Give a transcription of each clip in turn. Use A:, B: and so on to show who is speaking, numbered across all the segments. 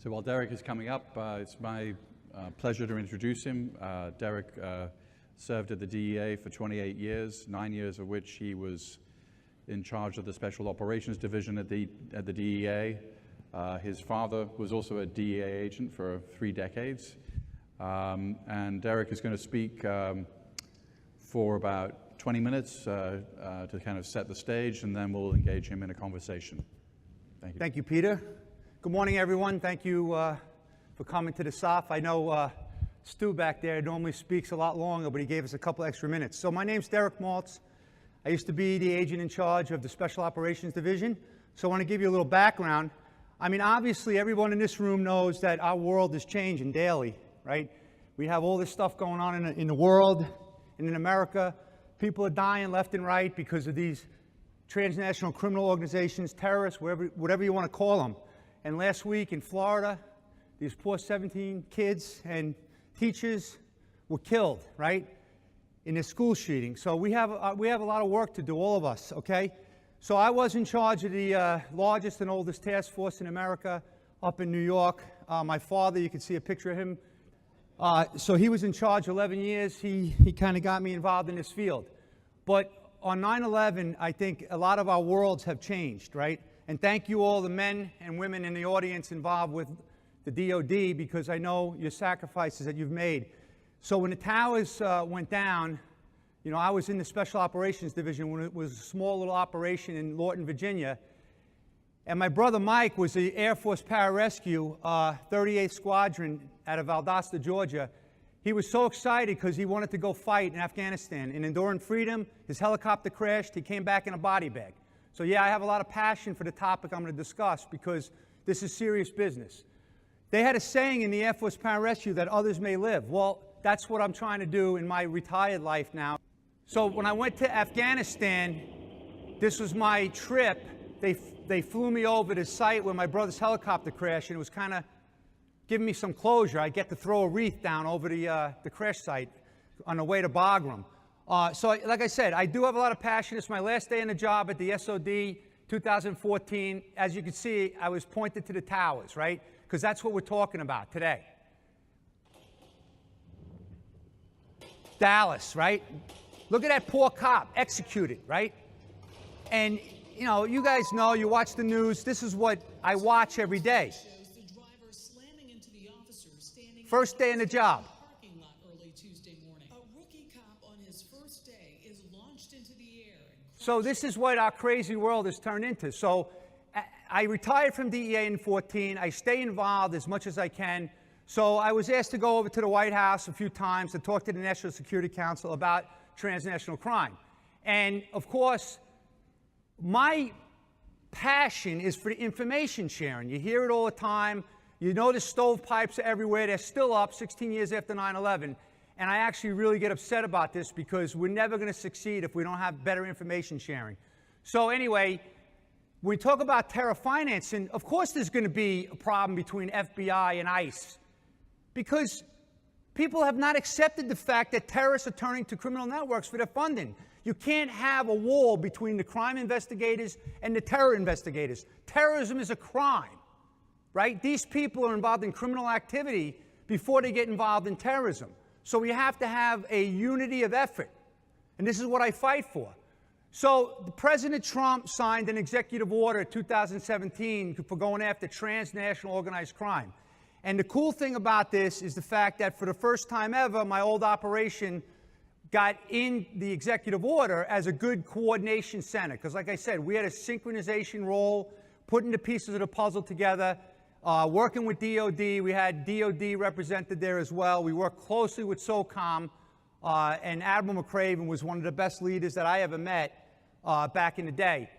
A: So while Derrick is coming up, it's my pleasure to introduce him. Derrick served at the DEA for 28 years, 9 years of which he was in charge of the Special Operations Division at the DEA. His father was also a DEA agent for 3 decades. And Derrick is going to speak for about 20 minutes to kind of set the stage, and then we'll engage him in a conversation. Thank you.
B: Thank you, Peter. Good morning, everyone. Thank you for coming to the SOF. I know Stu back there normally speaks a lot longer, but he gave us a couple extra minutes. So my name's Derrick Maltz. I used to be the agent in charge of the Special Operations Division. So I want to give you a little background. I mean, obviously, everyone in this room knows that our world is changing daily, right? We have all this stuff going on in the world and in America. People are dying left and right because of these transnational criminal organizations, terrorists, whatever you want to call them. And last week in Florida, these poor 17 kids and teachers were killed, right, in a school shooting. So we have a lot of work to do, all of us, okay? So I was in charge of the largest and oldest task force in America up in New York. My father, you can see a picture of him. So he was in charge 11 years. He kind of got me involved in this field. But on 9/11, I think a lot of our worlds have changed, right? And thank you all the men and women in the audience involved with the DOD, because I know your sacrifices that you've made. So when the towers went down, you know, I was in the Special Operations Division when it was a small little operation in Lorton, Virginia. And my brother Mike was the Air Force Pararescue 38th Squadron out of Valdosta, Georgia. He was so excited because he wanted to go fight in Afghanistan. In Enduring Freedom, his helicopter crashed. He came back in a body bag. So yeah, I have a lot of passion for the topic I'm going to discuss because this is serious business. They had a saying in the Air Force Pararescue that others may live. Well, that's what I'm trying to do in my retired life now. So when I went to Afghanistan, this was my trip. They flew me over to the site where my brother's helicopter crashed, and it was kind of giving me some closure. I get to throw a wreath down over the crash site on the way to Bagram. So like I said, I do have a lot of passion. It's my last day in the job at the SOD 2014. As you can see, I was pointed to the towers, right? Because that's what we're talking about today. Dallas, right? Look at that poor cop, executed, right? And, you know, you guys know, you watch the news. This is what I watch every day. First day in the job. So this is what our crazy world has turned into. So I retired from DEA in 2014. I stay involved as much as I can. So I was asked to go over to the White House a few times to talk to the National Security Council about transnational crime. And of course, my passion is for the information sharing. You hear it all the time. You know the stovepipes are everywhere. They're still up 16 years after 9/11. And I actually really get upset about this because we're never going to succeed if we don't have better information sharing. So anyway, when we talk about terror financing, of course there's going to be a problem between FBI and ICE because people have not accepted the fact that terrorists are turning to criminal networks for their funding. You can't have a wall between the crime investigators and the terror investigators. Terrorism is a crime, right? These people are involved in criminal activity before they get involved in terrorism. So we have to have a unity of effort. And this is what I fight for. So President Trump signed an executive order in 2017 for going after transnational organized crime. And the cool thing about this is the fact that for the first time ever, my old operation got in the executive order as a good coordination center. Because like I said, we had a synchronization role, putting the pieces of the puzzle together. Working with DOD, we had DOD represented there as well. We worked closely with SOCOM, and Admiral McCraven was one of the best leaders that I ever met back in the day.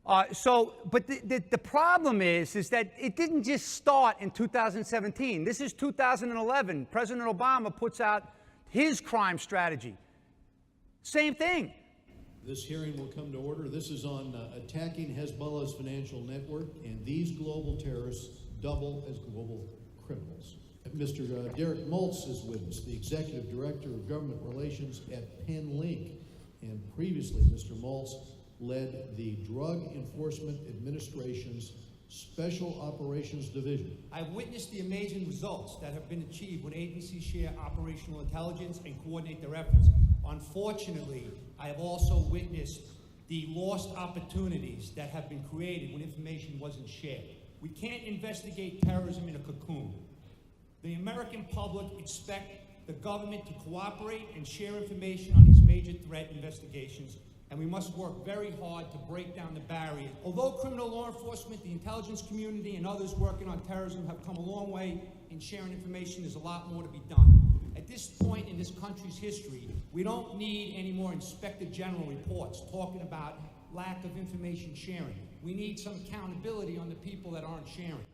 B: But the problem is that it didn't just start in 2017. This is 2011. President Obama puts out his crime strategy. Same thing.
C: This hearing will come to order. This is on attacking Hezbollah's financial network, and these global terrorists double as global criminals. Mr. Derrick Maltz is with us, the Executive Director of Government Relations at PenLink. And previously, Mr. Maltz led the Drug Enforcement Administration's Special Operations Division.
B: I've witnessed the amazing results that have been achieved when agencies share operational intelligence and coordinate their efforts. Unfortunately, I have also witnessed the lost opportunities that have been created when information wasn't shared. We can't investigate terrorism in a cocoon. The American public expect the government to cooperate and share information on these major threat investigations, and we must work very hard to break down the barrier. Although criminal law enforcement, the intelligence community, and others working on terrorism have come a long way in sharing information, there's a lot more to be done. At this point in this country's history, we don't need any more Inspector General reports talking about lack of information sharing. We need some accountability on the people that aren't sharing.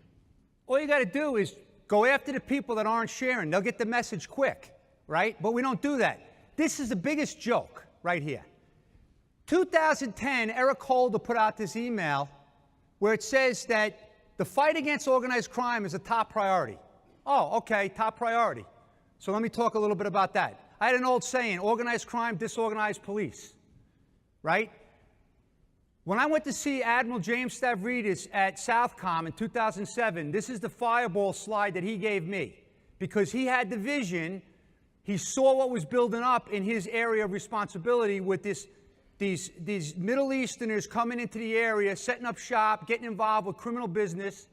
B: All you got to do is go after the people that aren't sharing. They'll get the message quick, right? But we don't do that. This is the biggest joke right here. 2010, Eric Holder put out this email where it says that the fight against organized crime is a top priority. Oh, okay, top priority. So let me talk a little bit about that. I had an old saying, organized crime, disorganized police, right? When I went to see Admiral James Stavridis at Southcom in 2007, this is the fireball slide that he gave me, because he had the vision. He saw what was building up in his area of responsibility with these Middle Easterners coming into the area, setting up shop, getting involved with criminal business.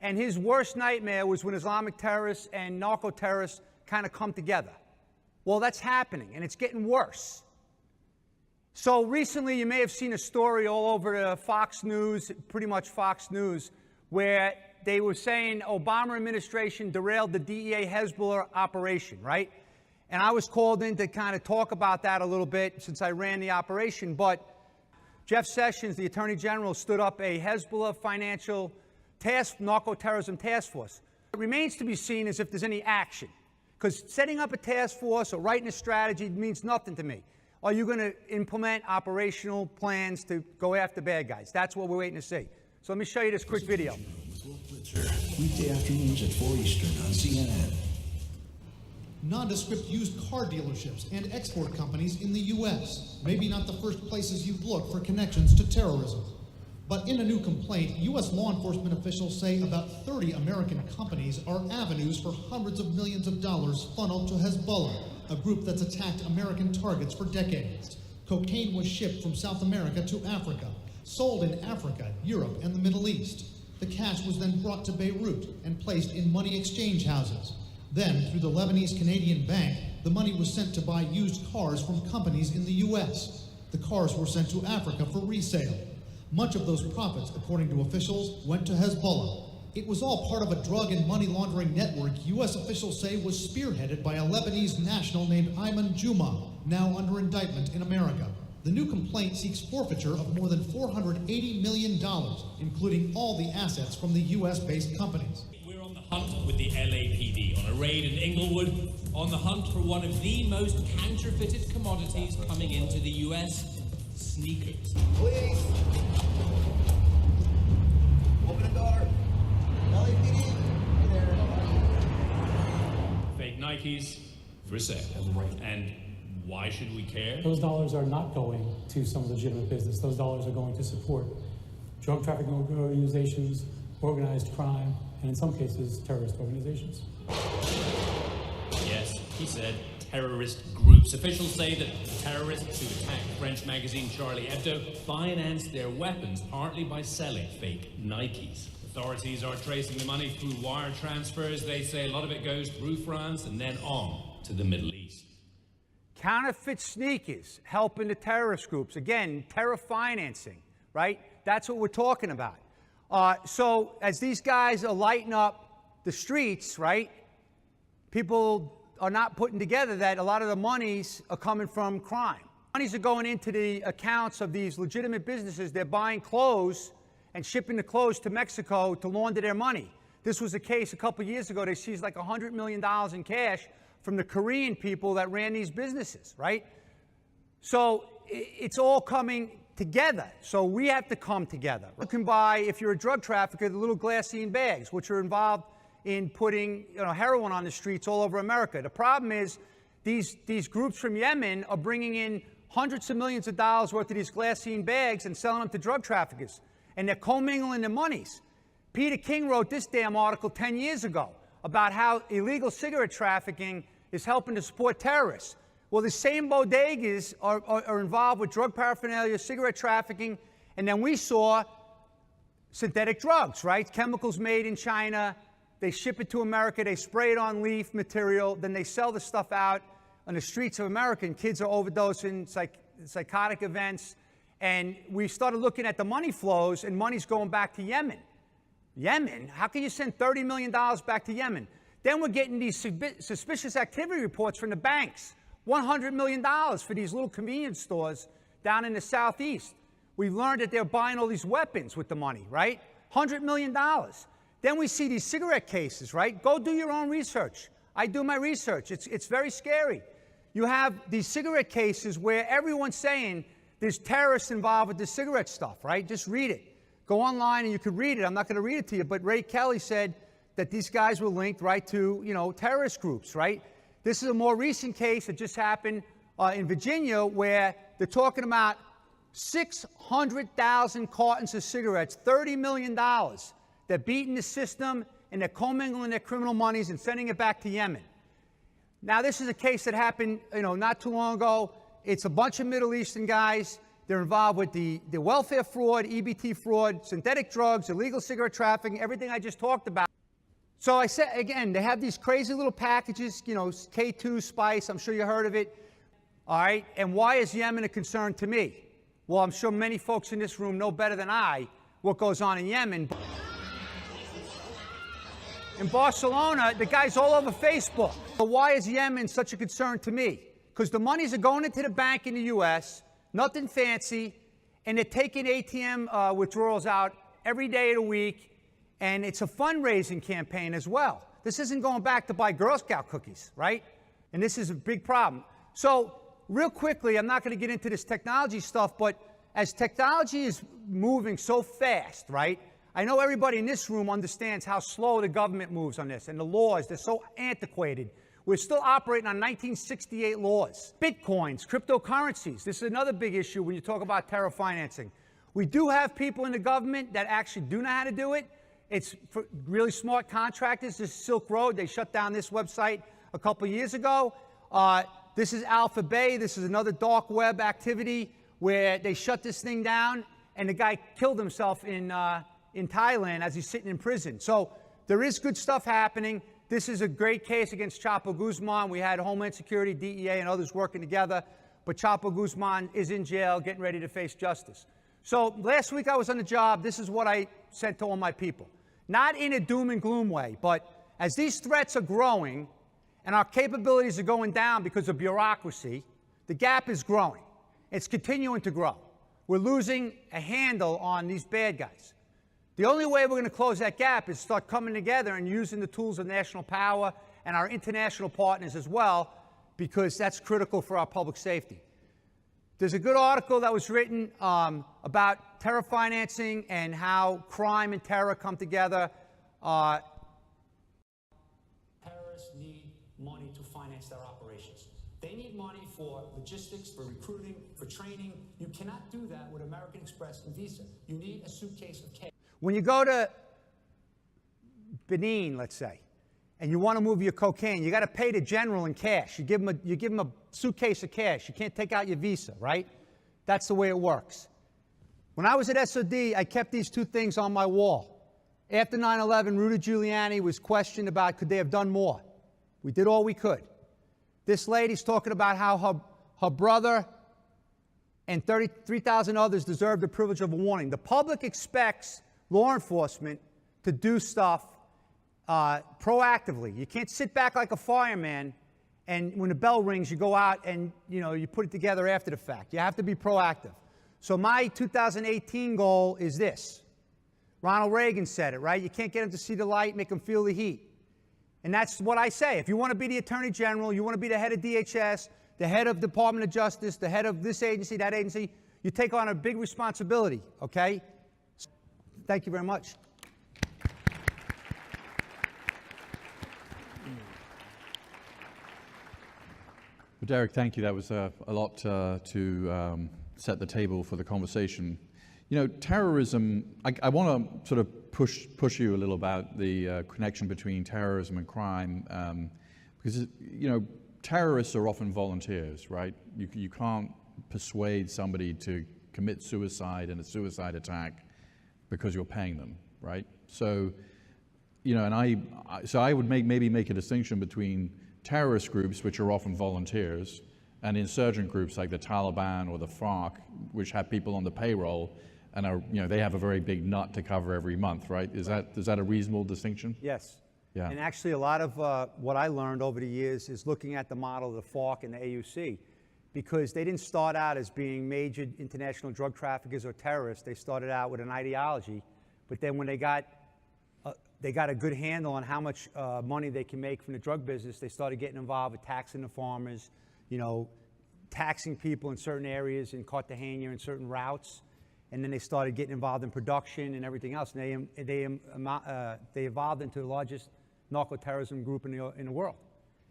B: And his worst nightmare was when Islamic terrorists and narco-terrorists kind of come together. Well, that's happening, and it's getting worse. So recently, you may have seen a story all over Fox News, pretty much Fox News, where they were saying Obama administration derailed the DEA Hezbollah operation, right? And I was called in to kind of talk about that a little bit since I ran the operation. But Jeff Sessions, the Attorney General, stood up a Hezbollah financial narco-terrorism task force. It remains to be seen as if there's any action, because setting up a task force or writing a strategy means nothing to me. Are you going to implement operational plans to go after bad guys? That's what we're waiting to see. So let me show you this quick video.
D: Weekday afternoons at 4 Eastern on CNN.
E: Nondescript used car dealerships and export companies in the U.S. Maybe not the first places you'd look for connections to terrorism. But in a new complaint, U.S. law enforcement officials say about 30 American companies are avenues for hundreds of millions of dollars funneled to Hezbollah, a group that's attacked American targets for decades. Cocaine was shipped from South America to Africa, sold in Africa, Europe, and the Middle East. The cash was then brought to Beirut and placed in money exchange houses. Then, through the Lebanese-Canadian bank, the money was sent to buy used cars from companies in the U.S. The cars were sent to Africa for resale. Much of those profits, according to officials, went to Hezbollah. It was all part of a drug and money laundering network U.S. officials say was spearheaded by a Lebanese national named Ayman Juma, now under indictment in America. The new complaint seeks forfeiture of more than $480 million, including all the assets from the U.S.-based companies.
F: We're on the hunt with the LAPD on a raid in Inglewood, on the hunt for one of the most counterfeited commodities coming into the U.S., sneakers.
G: Please. Open the door. LAPD. Hey there.
F: Fake Nikes for sale. And why should we care?
H: Those dollars are not going to some legitimate business. Those dollars are going to support drug trafficking organizations, organized crime, and in some cases, terrorist organizations.
F: Yes, he said terrorist groups. Officials say that terrorists who attacked French magazine Charlie Hebdo financed their weapons partly by selling fake Nikes. Authorities are tracing the money through wire transfers. They say a lot of it goes through France and then on to the Middle East.
B: Counterfeit sneakers helping the terrorist groups. Again, terror financing, right? That's what we're talking about. So as these guys are lighting up the streets, right, people are not putting together that a lot of the monies are coming from crime. Monies are going into the accounts of these legitimate businesses. They're buying clothes and shipping the clothes to Mexico to launder their money. This was the case a couple years ago. They seized like $100 million in cash from the Korean people that ran these businesses, right? So it's all coming together. So we have to come together. You can buy, if you're a drug trafficker, the little glassine bags, which are involved in putting heroin on the streets all over America. The problem is these groups from Yemen are bringing in hundreds of millions of dollars worth of these glassine bags and selling them to drug traffickers. And they're commingling the monies. Peter King wrote this damn article 10 years ago about how illegal cigarette trafficking is helping to support terrorists. Well, the same bodegas are involved with drug paraphernalia, cigarette trafficking, and then we saw synthetic drugs, right? Chemicals made in China. They ship it to America. They spray it on leaf material. Then they sell the stuff out on the streets of America, and kids are overdosing, psychotic events. And we started looking at the money flows, and money's going back to Yemen. Yemen? How can you send $30 million back to Yemen? Then we're getting these suspicious activity reports from the banks. $100 million for these little convenience stores down in the southeast. We learned that they're buying all these weapons with the money, right? $100 million. Then we see these cigarette cases, right? Go do your own research. I do my research. It's very scary. You have these cigarette cases where everyone's saying there's terrorists involved with the cigarette stuff, right? Just read it. Go online and you can read it. I'm not going to read it to you, but Ray Kelly said that these guys were linked, right, to, terrorist groups, right? This is a more recent case that just happened in Virginia where they're talking about 600,000 cartons of cigarettes, $30 million. They're beating the system and they're commingling their criminal monies and sending it back to Yemen. Now, this is a case that happened, not too long ago. It's a bunch of Middle Eastern guys. They're involved with the welfare fraud, EBT fraud, synthetic drugs, illegal cigarette trafficking, everything I just talked about. So I said, again, they have these crazy little packages, K2, Spice, I'm sure you heard of it. All right, and why is Yemen a concern to me? Well, I'm sure many folks in this room know better than I what goes on in Yemen. In Barcelona, the guy's all over Facebook. But why is Yemen such a concern to me? Because the monies are going into the bank in the U.S., nothing fancy, and they're taking ATM withdrawals out every day of the week, and it's a fundraising campaign as well. This isn't going back to buy Girl Scout cookies, right? And this is a big problem. So, real quickly, I'm not going to get into this technology stuff, but as technology is moving so fast, right? I know everybody in this room understands how slow the government moves on this, and the laws, they're so antiquated. We're still operating on 1968 laws. Bitcoins, cryptocurrencies, this is another big issue when you talk about terror financing. We do have people in the government that actually do know how to do it. It's for really smart contractors. This is Silk Road. They shut down this website a couple years ago. This is Alpha Bay. This is another dark web activity where they shut this thing down, and the guy killed himself in Thailand as he's sitting in prison. So there is good stuff happening. This is a great case against Chapo Guzman. We had Homeland Security, DEA, and others working together, but Chapo Guzman is in jail, getting ready to face justice. So last week I was on the job. This is what I said to all my people. Not in a doom and gloom way, but as these threats are growing and our capabilities are going down because of bureaucracy, the gap is growing. It's continuing to grow. We're losing a handle on these bad guys. The only way we're going to close that gap is start coming together and using the tools of national power and our international partners as well, because that's critical for our public safety. There's a good article that was written about terror financing and how crime and terror come together.
I: Terrorists need money to finance their operations. They need money for logistics, for recruiting, for training. You cannot do that with American Express and Visa. You need a suitcase of cash.
B: When you go to Benin, let's say, and you want to move your cocaine, you got to pay the general in cash. You give him a suitcase of cash. You can't take out your Visa, right? That's the way it works. When I was at SOD, I kept these two things on my wall. After 9/11, Rudy Giuliani was questioned about could they have done more. We did all we could. This lady's talking about how her brother and 33,000 others deserve the privilege of a warning. The public expects law enforcement to do stuff proactively. You can't sit back like a fireman and when the bell rings, you go out and you put it together after the fact. You have to be proactive. So my 2018 goal is this. Ronald Reagan said it, right? You can't get them to see the light, make them feel the heat. And that's what I say. If you want to be the Attorney General, you want to be the head of DHS, the head of Department of Justice, the head of this agency, that agency, you take on a big responsibility, okay? Thank you very much.
A: Well, Derrick, thank you. That was a lot to set the table for the conversation. Terrorism, I want to sort of push you a little about the connection between terrorism and crime, because terrorists are often volunteers, right? You can't persuade somebody to commit suicide in a suicide attack because you're paying them, right? So, and I would maybe make a distinction between terrorist groups, which are often volunteers, and insurgent groups like the Taliban or the FARC, which have people on the payroll and are, they have a very big nut to cover every month, right? Is that a reasonable distinction?
B: Yes.
A: Yeah.
B: And actually, a lot of what I learned over the years is looking at the model of the FARC and the AUC, because they didn't start out as being major international drug traffickers or terrorists. They started out with an ideology, but then when they got a good handle on how much money they can make from the drug business, they started getting involved with taxing the farmers, taxing people in certain areas in Cartagena and certain routes. And then they started getting involved in production and everything else. And they evolved into the largest narcoterrorism group in the world.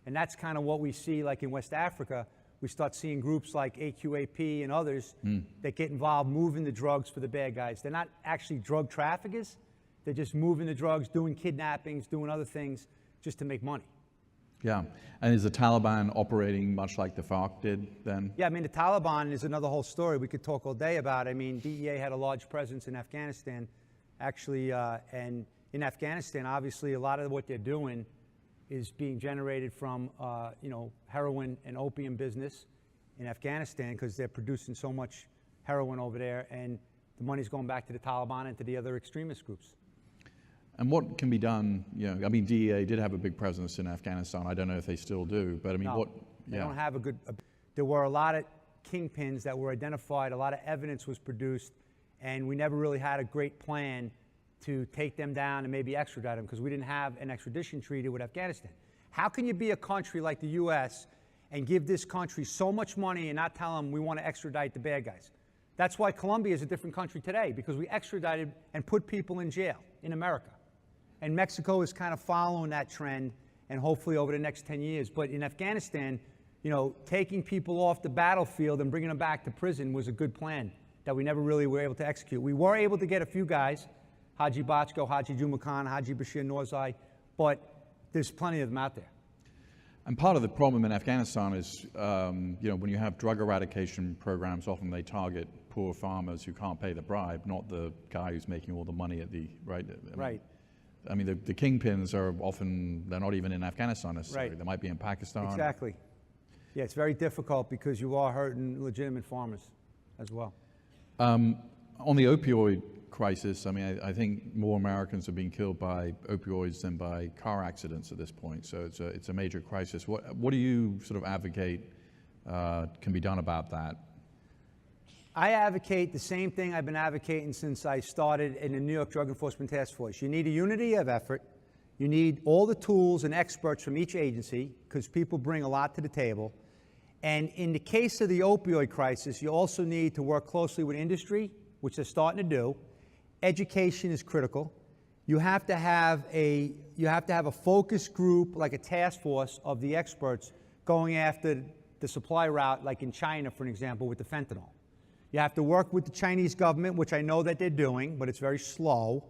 B: And that's kind of what we see, like in West Africa. We start seeing groups like AQAP and others that get involved moving the drugs for the bad guys. They're not actually drug traffickers. They're just moving the drugs, doing kidnappings, doing other things just to make money.
A: Yeah, and is the Taliban operating much like the FARC did then?
B: Yeah, I mean, the Taliban is another whole story we could talk all day about. I mean, DEA had a large presence in Afghanistan, actually, and in Afghanistan, obviously, a lot of what they're doing is being generated from, heroin and opium business in Afghanistan, because they're producing so much heroin over there, and the money's going back to the Taliban and to the other extremist groups.
A: And what can be done? DEA did have a big presence in Afghanistan. I don't know if they still do, but I mean,
B: no, they don't have there were a lot of kingpins that were identified, a lot of evidence was produced, and we never really had a great plan to take them down and maybe extradite them, because we didn't have an extradition treaty with Afghanistan. How can you be a country like the U.S. and give this country so much money and not tell them we want to extradite the bad guys? That's why Colombia is a different country today, because we extradited and put people in jail in America. And Mexico is kind of following that trend, and hopefully over the next 10 years. But in Afghanistan, taking people off the battlefield and bringing them back to prison was a good plan that we never really were able to execute. We were able to get a few guys, Haji Bachko, Haji Juma Khan, Haji Bashir Norzai, but there's plenty of them out there.
A: And part of the problem in Afghanistan is, when you have drug eradication programs, often they target poor farmers who can't pay the bribe, not the guy who's making all the money at the, right?
B: Right.
A: I mean, the kingpins are often, they're not even in Afghanistan necessarily.
B: Right.
A: They might be in Pakistan.
B: Exactly. Yeah, it's very difficult because you are hurting legitimate farmers as well.
A: On the opioid crisis, I mean, I think more Americans are being killed by opioids than by car accidents at this point. So it's a major crisis. What do you sort of advocate can be done about that?
B: I advocate the same thing I've been advocating since I started in the New York Drug Enforcement Task Force. You need a unity of effort. You need all the tools and experts from each agency, because people bring a lot to the table. And in the case of the opioid crisis, you also need to work closely with industry, which they're starting to do. Education is critical. You have to have a focus group, like a task force of the experts going after the supply route, like in China, for an example, with the fentanyl. You have to work with the Chinese government, which I know that they're doing, but it's very slow,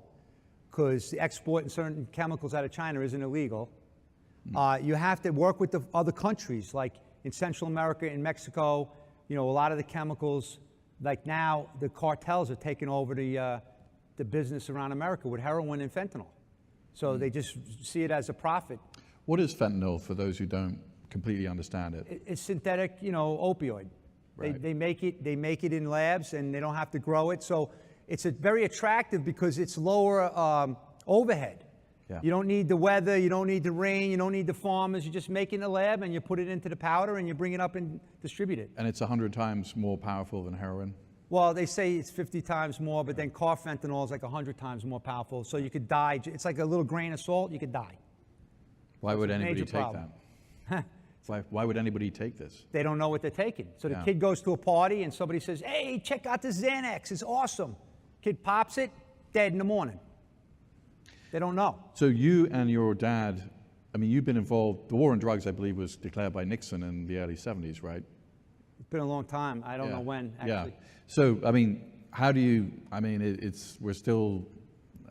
B: because the export in certain chemicals out of China isn't illegal. You have to work with the other countries, like in Central America and Mexico. A lot of the chemicals, like now, the cartels are taking over the business around America with heroin and fentanyl. So they just see it as a profit.
A: What is fentanyl, for those who don't completely understand it?
B: It's synthetic, opioid. Right. They make it in labs, and they don't have to grow it. So it's very attractive because it's lower overhead. Yeah. You don't need the weather, you don't need the rain, you don't need the farmers. You just make it in the lab, and you put it into the powder, and you bring it up and distribute it.
A: And it's 100 times more powerful than heroin?
B: Well, they say it's 50 times more, but then carfentanil is like 100 times more powerful. So you could die. It's like a little grain of salt, you could die.
A: Why would anybody take that? Why would anybody take this?
B: They don't know what they're taking. So the kid goes to a party and somebody says, hey, check out this Xanax, it's awesome. Kid pops it, dead in the morning. They don't know.
A: So you and your dad, I mean, you've been involved, the war on drugs, I believe, was declared by Nixon in the early 70s, right?
B: It's been a long time. I don't know when, actually.
A: Yeah. So, I mean, how do you, I mean, we're still,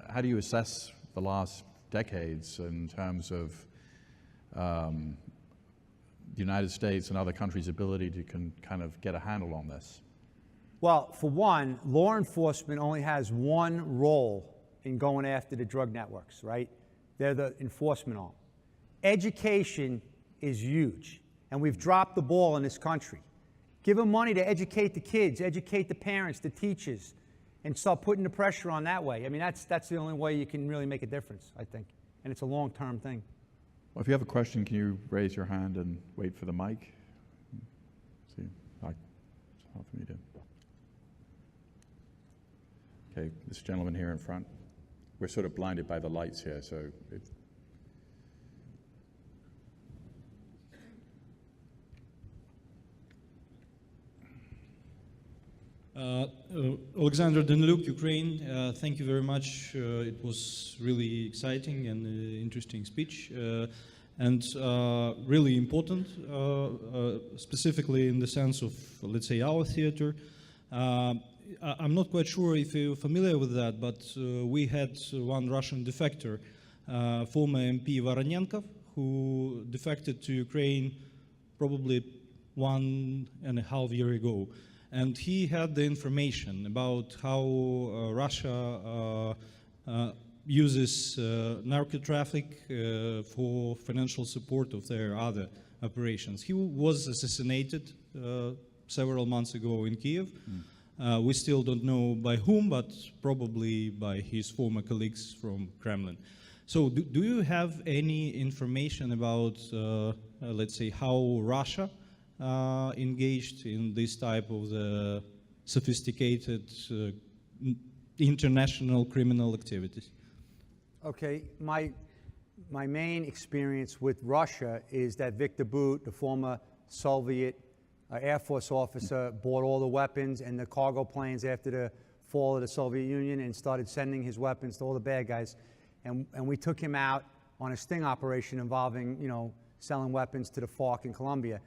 A: how do you assess the last decades in terms of the United States and other countries' ability to kind of get a handle on this?
B: Well, for one, law enforcement only has one role in going after the drug networks, right? They're the enforcement arm. Education is huge, and we've dropped the ball in this country. Give them money to educate the kids, educate the parents, the teachers, and start putting the pressure on that way. I mean, that's the only way you can really make a difference, I think, and it's a long-term thing.
A: Well, if you have a question, can you raise your hand and wait for the mic? See, it's hard for me to. Okay, this gentleman here in front. We're sort of blinded by the lights here, so it's.
J: Alexander Daniluk, Ukraine. Thank you very much. It was really exciting and interesting speech, and really important, specifically in the sense of, let's say, our theater. I'm not quite sure if you're familiar with that, but we had one Russian defector, former MP Voronenkov, who defected to Ukraine probably 1.5 years ago. And he had the information about how Russia uses narcotraffic for financial support of their other operations. He was assassinated several months ago in Kiev. We still don't know by whom, but probably by his former colleagues from Kremlin. So do you have any information about, let's say, how Russia engaged in this type of the sophisticated international criminal activities?
B: Okay, my main experience with Russia is that Viktor Bout, the former Soviet Air Force officer, bought all the weapons and the cargo planes after the fall of the Soviet Union and started sending his weapons to all the bad guys. And we took him out on a sting operation involving, selling weapons to the FARC in Colombia.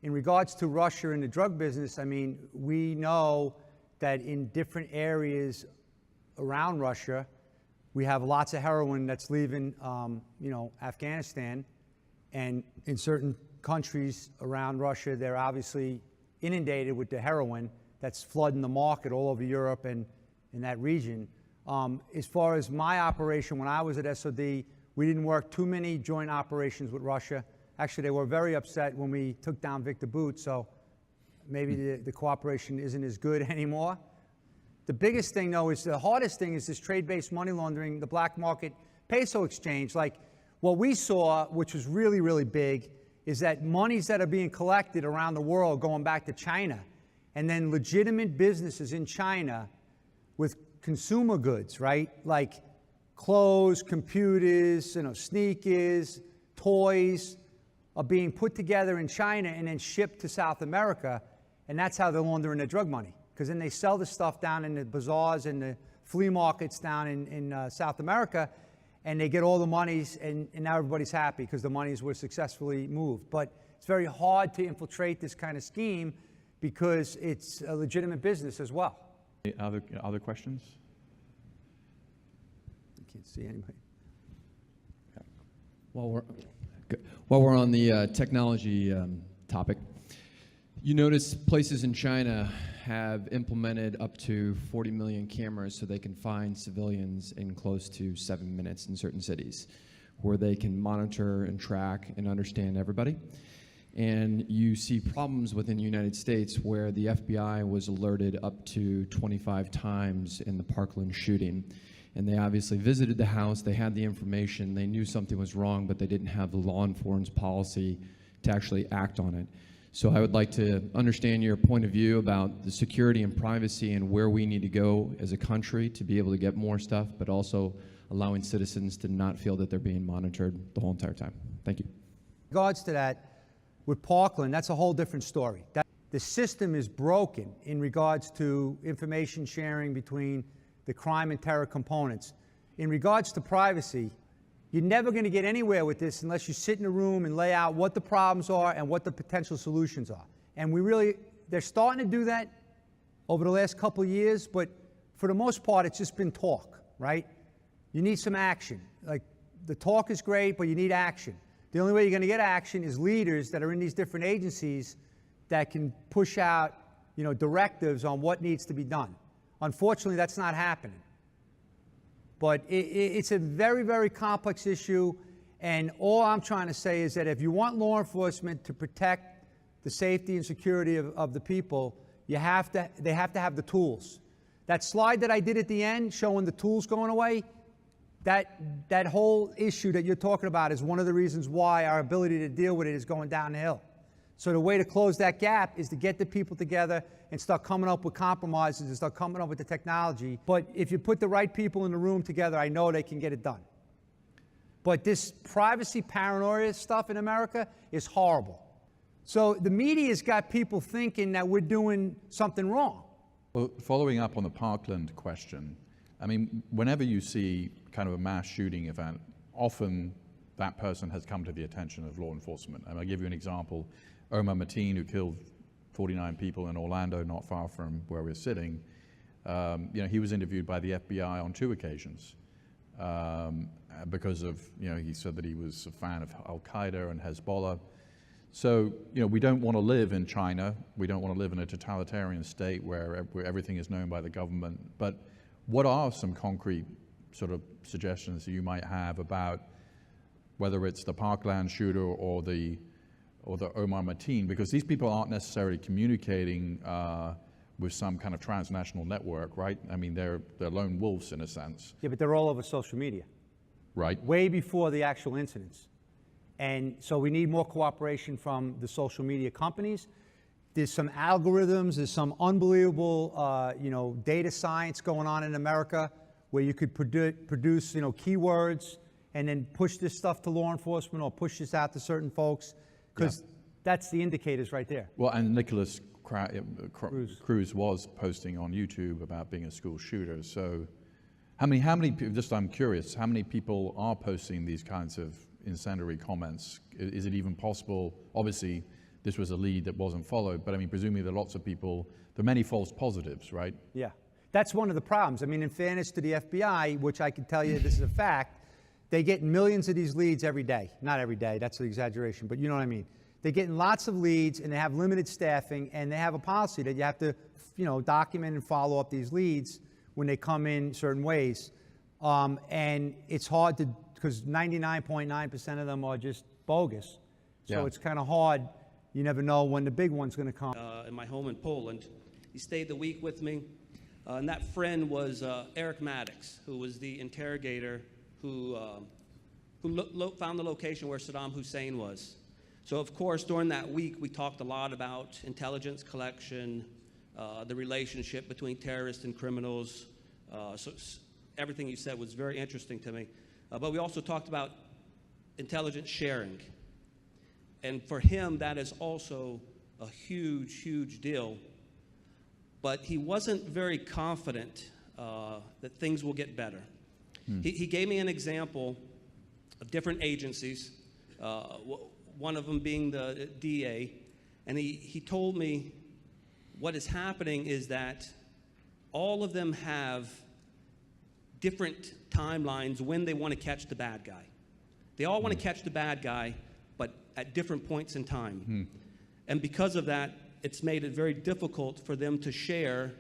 B: In regards to Russia and the drug business, I mean, we know that in different areas around Russia, we have lots of heroin that's leaving, Afghanistan, and in certain countries around Russia, they're obviously inundated with the heroin that's flooding the market all over Europe and in that region. As far as my operation, when I was at SOD, we didn't work too many joint operations with Russia. Actually, they were very upset when we took down Viktor Bout, so maybe the cooperation isn't as good anymore. The biggest thing, though, is the hardest thing is this trade-based money laundering, the black market peso exchange. Like what we saw, which was really, really big, is that monies that are being collected around the world going back to China, and then legitimate businesses in China with consumer goods, right? Like clothes, computers, sneakers, toys, are being put together in China and then shipped to South America, and that's how they're laundering their drug money. Because then they sell the stuff down in the bazaars and the flea markets down in South America, and they get all the monies, and now everybody's happy because the monies were successfully moved. But it's very hard to infiltrate this kind of scheme because it's a legitimate business as well.
A: Other questions?
B: I can't see anybody.
K: While we're on the technology topic, you notice places in China have implemented up to 40 million cameras so they can find civilians in close to 7 minutes in certain cities, where they can monitor and track and understand everybody. And you see problems within the United States where the FBI was alerted up to 25 times in the Parkland shooting. And they obviously visited the house, they had the information, they knew something was wrong, but they didn't have the law enforcement policy to actually act on it. So I would like to understand your point of view about the security and privacy and where we need to go as a country to be able to get more stuff, but also allowing citizens to not feel that they're being monitored the whole entire time. Thank you.
B: In regards to that, with Parkland, that's a whole different story. The system is broken in regards to information sharing between the crime and terror components. In regards to privacy, you're never going to get anywhere with this unless you sit in a room and lay out what the problems are and what the potential solutions are. And they're starting to do that over the last couple of years, but for the most part, it's just been talk, right? you need some action. Like, the talk is great, but you need action. The only way you're going to get action is leaders that are in these different agencies that can push out, directives on what needs to be done. Unfortunately, that's not happening. But it's a very, very complex issue, and all I'm trying to say is that if you want law enforcement to protect the safety and security of the people, they have to have the tools. That slide that I did at the end showing the tools going away, that whole issue that you're talking about is one of the reasons why our ability to deal with it is going downhill. So the way to close that gap is to get the people together and start coming up with compromises and start coming up with the technology. But if you put the right people in the room together, I know they can get it done. But this privacy paranoia stuff in America is horrible. So the media's got people thinking that we're doing something wrong.
A: Well, following up on the Parkland question, I mean, whenever you see kind of a mass shooting event, often that person has come to the attention of law enforcement. And I'll give you an example. Omar Mateen, who killed 49 people in Orlando, not far from where we're sitting, he was interviewed by the FBI on 2 occasions because of, he said that he was a fan of Al-Qaeda and Hezbollah. So, we don't want to live in China. We don't want to live in a totalitarian state where everything is known by the government. But what are some concrete sort of suggestions that you might have about whether it's the Parkland shooter or the Omar Mateen? Because these people aren't necessarily communicating with some kind of transnational network, right? I mean, they're lone wolves in a sense.
B: Yeah, but they're all over social media.
A: Right.
B: Way before the actual incidents. And so we need more cooperation from the social media companies. There's some algorithms, there's some unbelievable, data science going on in America where you could produce, keywords and then push this stuff to law enforcement or push this out to certain folks, because that's the indicators right there.
A: Well, and Nicholas Cruz was posting on YouTube about being a school shooter. So how many, just I'm curious, how many people are posting these kinds of incendiary comments? Is it even possible? Obviously, this was a lead that wasn't followed, but I mean, presumably there are lots of people, there are many false positives, right?
B: Yeah, that's one of the problems. I mean, in fairness to the FBI, which I can tell you this is a fact, they get millions of these leads every day. Not every day, that's an exaggeration, but you know what I mean. They're getting lots of leads and they have limited staffing and they have a policy that you have to, document and follow up these leads when they come in certain ways. And it's hard to, because 99.9% of them are just bogus. So it's kind of hard. You never know when the big one's going to come.
L: In my home in Poland, he stayed the week with me, and that friend was Eric Maddox, who was the interrogator who found the location where Saddam Hussein was. So, of course, during that week, we talked a lot about intelligence collection, the relationship between terrorists and criminals. So everything you said was very interesting to me. But we also talked about intelligence sharing. And for him, that is also a huge, huge deal. But he wasn't very confident that things will get better. He gave me an example of different agencies, one of them being the DA. And he told me what is happening is that all of them have different timelines when they want to catch the bad guy. They all want to catch the bad guy, but at different points in time. And because of that, it's made it very difficult for them to share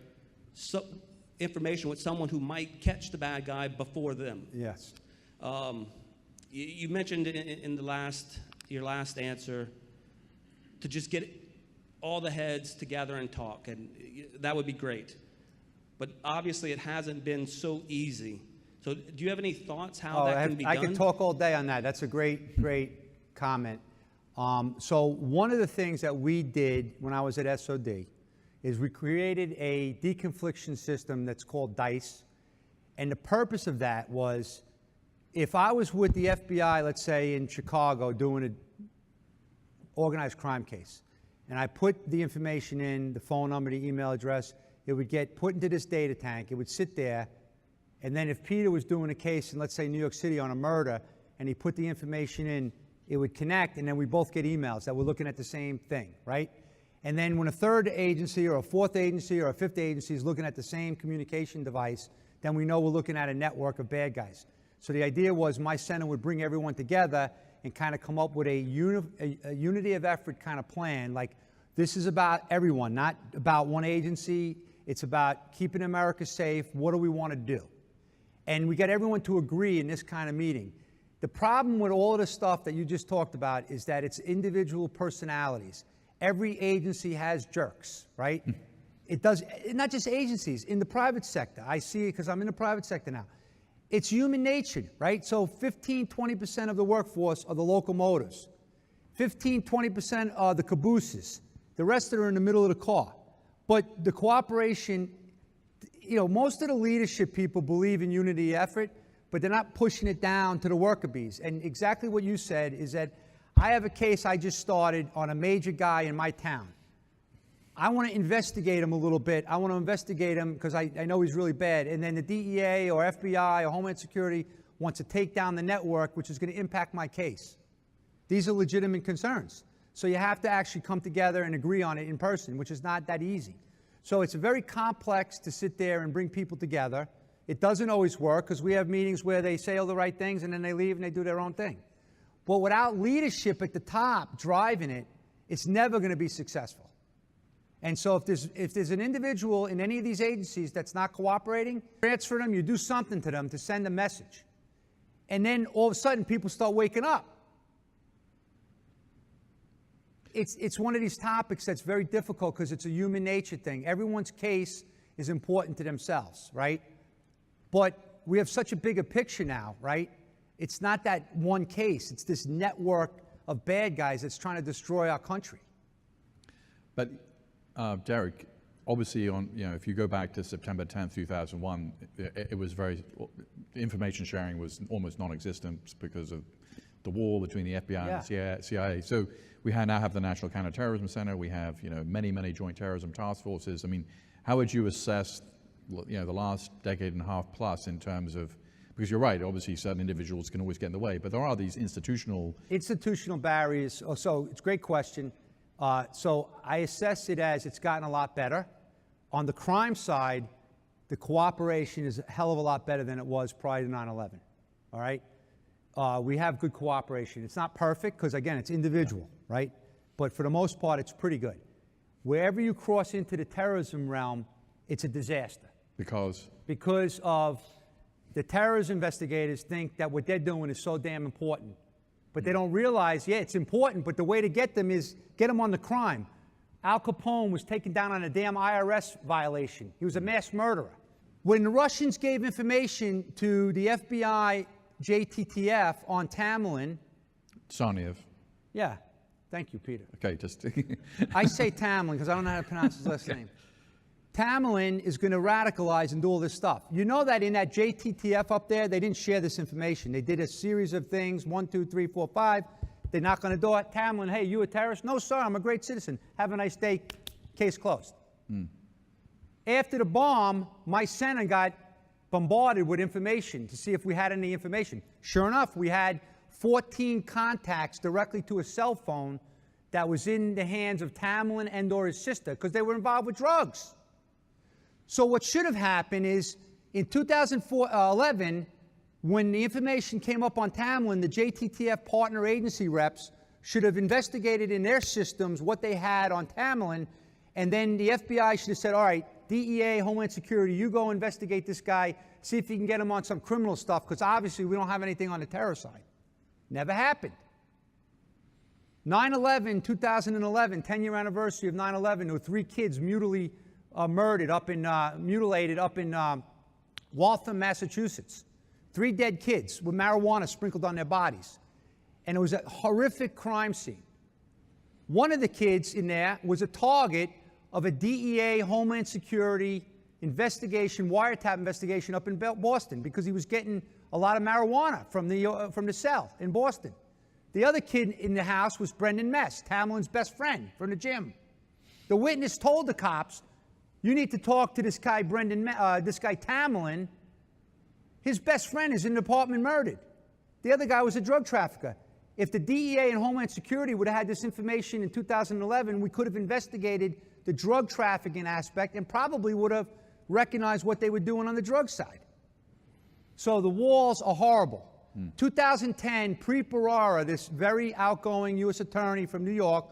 L: information with someone who might catch the bad guy before them.
B: Yes.
L: You mentioned in your last answer to just get all the heads together and talk, and that would be great. But obviously it hasn't been so easy. So do you have any thoughts how that can be done?
B: I could talk all day on that. That's a great, great comment. So one of the things that we did when I was at SOD is we created a deconfliction system that's called DICE. And the purpose of that was, if I was with the FBI, let's say in Chicago, doing an organized crime case, and I put the information in, the phone number, the email address, it would get put into this data tank, it would sit there, and then if Peter was doing a case in, let's say, New York City on a murder, and he put the information in, it would connect, and then we both get emails that we're looking at the same thing, right? And then when a third agency or a fourth agency or a fifth agency is looking at the same communication device, then we know we're looking at a network of bad guys. So the idea was my center would bring everyone together and kind of come up with a unity of effort kind of plan. Like, this is about everyone, not about one agency. It's about keeping America safe. What do we want to do? And we got everyone to agree in this kind of meeting. The problem with all of the stuff that you just talked about is that it's individual personalities. Every agency has jerks, right? It does, not just agencies, in the private sector. I see it because I'm in the private sector now. It's human nature, right? So 15, 20% of the workforce are the locomotives. 15, 20% are the cabooses. The rest are in the middle of the car. But the cooperation, you know, most of the leadership people believe in unity effort, but they're not pushing it down to the worker bees. And exactly what you said is that I have a case I just started on a major guy in my town. I want to investigate him a little bit. I want to investigate him because I know he's really bad. And then the DEA or FBI or Homeland Security wants to take down the network, which is going to impact my case. These are legitimate concerns. So you have to actually come together and agree on it in person, which is not that easy. So it's very complex to sit there and bring people together. It doesn't always work because we have meetings where they say all the right things and then they leave and they do their own thing. But without leadership at the top driving it, it's never going to be successful. And so if there's an individual in any of these agencies that's not cooperating, transfer them, you do something to them to send a message. And then all of a sudden people start waking up. It's one of these topics that's very difficult because it's a human nature thing. Everyone's case is important to themselves, right? But we have such a bigger picture now, right? It's not that one case. It's this network of bad guys that's trying to destroy our country.
A: But Derrick, obviously, if you go back to September 10th, 2001, it was the information sharing was almost non-existent because of the war between the FBI and the CIA. So we now have the National Counterterrorism Center. We have, many, many joint terrorism task forces. I mean, how would you assess, the last decade and a half plus in terms of, because you're right, obviously certain individuals can always get in the way, but there are these institutional
B: barriers. Oh, so it's a great question. So I assess it as it's gotten a lot better. On the crime side, the cooperation is a hell of a lot better than it was prior to 9/11. All right? We have good cooperation. It's not perfect because, again, it's individual, right? But for the most part, it's pretty good. Wherever you cross into the terrorism realm, it's a disaster. Because of the terrorism investigators think that what they're doing is so damn important. But they don't realize, it's important, but the way to get them is get them on the crime. Al Capone was taken down on a damn IRS violation. He was a mass murderer. When the Russians gave information to the FBI JTTF on Tamerlan.
A: Tsarnaev.
B: Yeah. Thank you, Peter.
A: Okay, just...
B: I say Tamerlan because I don't know how to pronounce his last name. Tamerlan is going to radicalize and do all this stuff. You know that in that JTTF up there, they didn't share this information. They did a series of things, 1, 2, 3, 4, 5. They knock on the door. Tamerlan, hey, you a terrorist? No, sir, I'm a great citizen. Have a nice day. Case closed. After the bomb, my center got bombarded with information to see if we had any information. Sure enough, we had 14 contacts directly to a cell phone that was in the hands of Tamerlan and or his sister because they were involved with drugs. So what should have happened is in 2011, when the information came up on Tamerlan, the JTTF partner agency reps should have investigated in their systems what they had on Tamerlan, and then the FBI should have said, all right, DEA, Homeland Security, you go investigate this guy, see if you can get him on some criminal stuff, because obviously we don't have anything on the terror side. Never happened. 9/11, 2011, 10-year anniversary of 9/11, there were 3 kids mutilated up in Waltham, Massachusetts. 3 dead kids with marijuana sprinkled on their bodies. And it was a horrific crime scene. One of the kids in there was a target of a DEA, Homeland Security investigation, wiretap investigation up in Boston because he was getting a lot of marijuana from the cell in Boston. The other kid in the house was Brendan Mess, Tamerlan's best friend from the gym. The witness told the cops, you need to talk to this guy, this guy Tamerlan. His best friend is in the apartment murdered. The other guy was a drug trafficker. If the DEA and Homeland Security would have had this information in 2011, we could have investigated the drug trafficking aspect and probably would have recognized what they were doing on the drug side. So the walls are horrible. 2010, Preet Bharara, this very outgoing U.S. attorney from New York,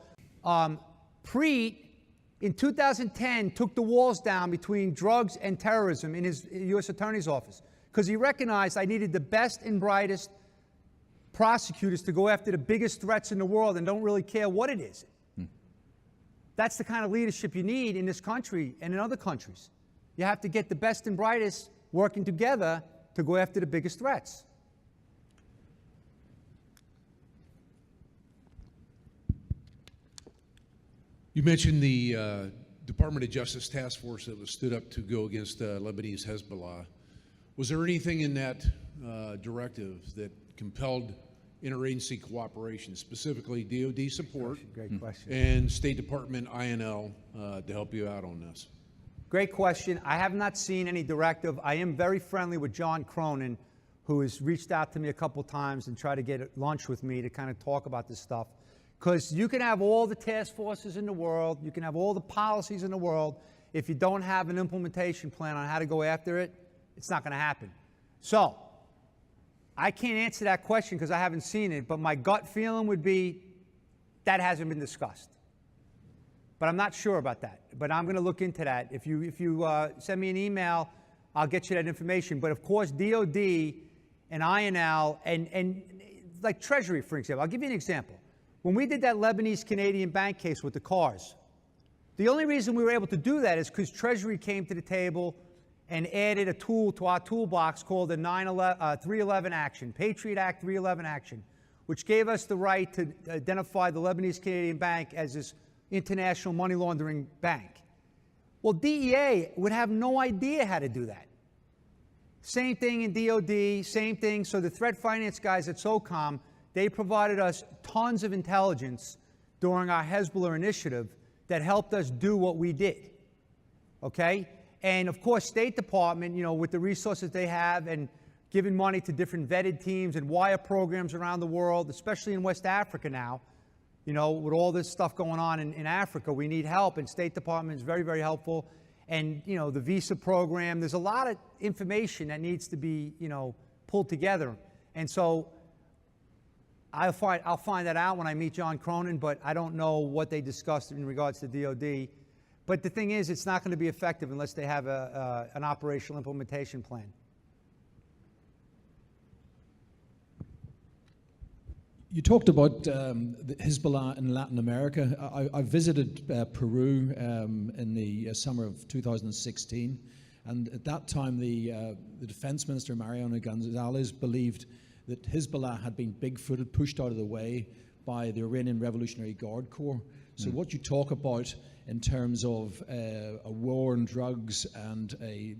B: Preet, in 2010, took the walls down between drugs and terrorism in his U.S. attorney's office because he recognized I needed the best and brightest prosecutors to go after the biggest threats in the world and don't really care what it is. That's the kind of leadership you need in this country and in other countries. You have to get the best and brightest working together to go after the biggest threats.
M: You mentioned the Department of Justice task force that was stood up to go against Lebanese Hezbollah. Was there anything in that directive that compelled interagency cooperation, specifically DoD support
B: Great question.
M: and State Department INL to help you out on this?
B: Great question. I have not seen any directive. I am very friendly with John Cronin, who has reached out to me a couple times and tried to get lunch with me to kind of talk about this stuff. Because you can have all the task forces in the world, you can have all the policies in the world, if you don't have an implementation plan on how to go after it, it's not going to happen. So, I can't answer that question because I haven't seen it, but my gut feeling would be that hasn't been discussed. But I'm not sure about that. But I'm going to look into that. If you send me an email, I'll get you that information. But of course, DOD and INL and like Treasury, for example. I'll give you an example. When we did that Lebanese-Canadian bank case with the cars, the only reason we were able to do that is because Treasury came to the table and added a tool to our toolbox called the 311 action, Patriot Act 311 action, which gave us the right to identify the Lebanese-Canadian bank as this international money laundering bank. Well, DEA would have no idea how to do that. Same thing in DOD, same thing. So the threat finance guys at SOCOM, they provided us tons of intelligence during our Hezbollah initiative that helped us do what we did, okay? And of course, State Department, you know, with the resources they have and giving money to different vetted teams and wire programs around the world, especially in West Africa now, you know, with all this stuff going on in Africa, we need help, and State Department is very, very helpful. And, you know, the visa program, there's a lot of information that needs to be, you know, pulled together. And so I'll find that out when I meet John Cronin, but I don't know what they discussed in regards to DOD. But the thing is, it's not going to be effective unless they have an operational implementation plan.
N: You talked about Hezbollah in Latin America. I visited Peru in the summer of 2016, and at that time the defense minister, Mariano Gonzalez, believed that Hezbollah had been big-footed, pushed out of the way by the Iranian Revolutionary Guard Corps. So what you talk about in terms of a war on drugs and a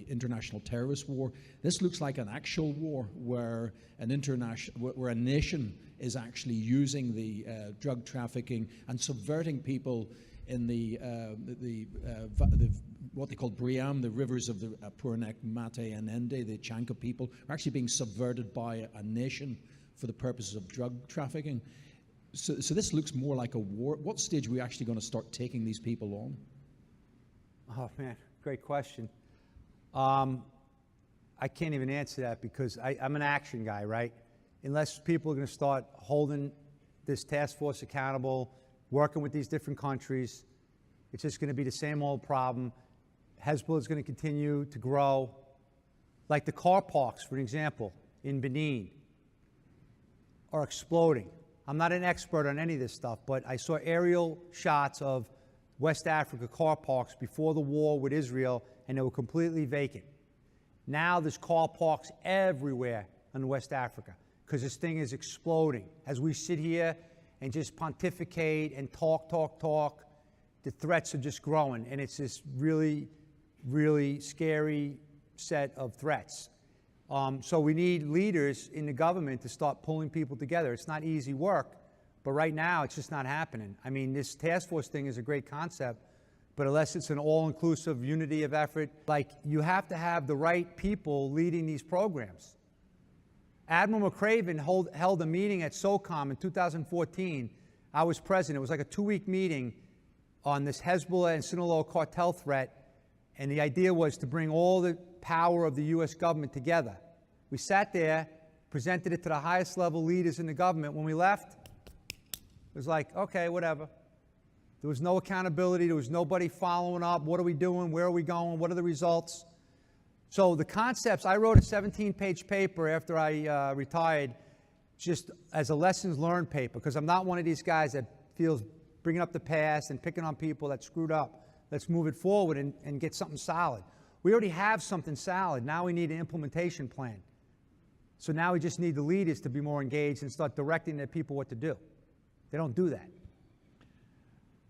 N: international terrorist war, this looks like an actual war where where a nation is actually using the drug trafficking and subverting people in the what they call Briam, the rivers of the Purnek, Mate, and Ende, the Chanka people, are actually being subverted by a nation for the purposes of drug trafficking. So this looks more like a war. What stage are we actually going to start taking these people on?
B: Oh, man, great question. I can't even answer that because I'm an action guy, right? Unless people are going to start holding this task force accountable, working with these different countries, it's just going to be the same old problem. Hezbollah is going to continue to grow. Like the car parks, for example, in Benin are exploding. I'm not an expert on any of this stuff, but I saw aerial shots of West Africa car parks before the war with Israel, and they were completely vacant. Now there's car parks everywhere in West Africa because this thing is exploding. As we sit here and just pontificate and talk, the threats are just growing, and it's this really, really scary set of threats. So we need leaders in the government to start pulling people together. It's not easy work, but right now it's just not happening. I mean, this task force thing is a great concept, but unless it's an all-inclusive unity of effort, like you have to have the right people leading these programs. Admiral McCraven held a meeting at SOCOM in 2014. I was president. It was like a 2-week meeting on this Hezbollah and Sinaloa cartel threat. And the idea was to bring all the power of the U.S. government together. We sat there, presented it to the highest level leaders in the government. When we left, it was like, okay, whatever. There was no accountability. There was nobody following up. What are we doing? Where are we going? What are the results? So the concepts, I wrote a 17-page paper after I retired, just as a lessons learned paper, because I'm not one of these guys that feels bringing up the past and picking on people that screwed up. Let's move it forward and get something solid. We already have something solid. Now we need an implementation plan. So now we just need the leaders to be more engaged and start directing their people what to do. They don't do that.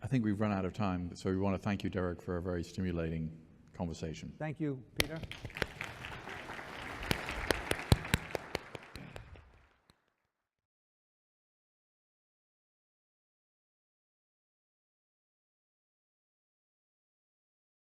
A: I think we've run out of time, so we want to thank you, Derrick, for a very stimulating conversation.
B: Thank you, Peter.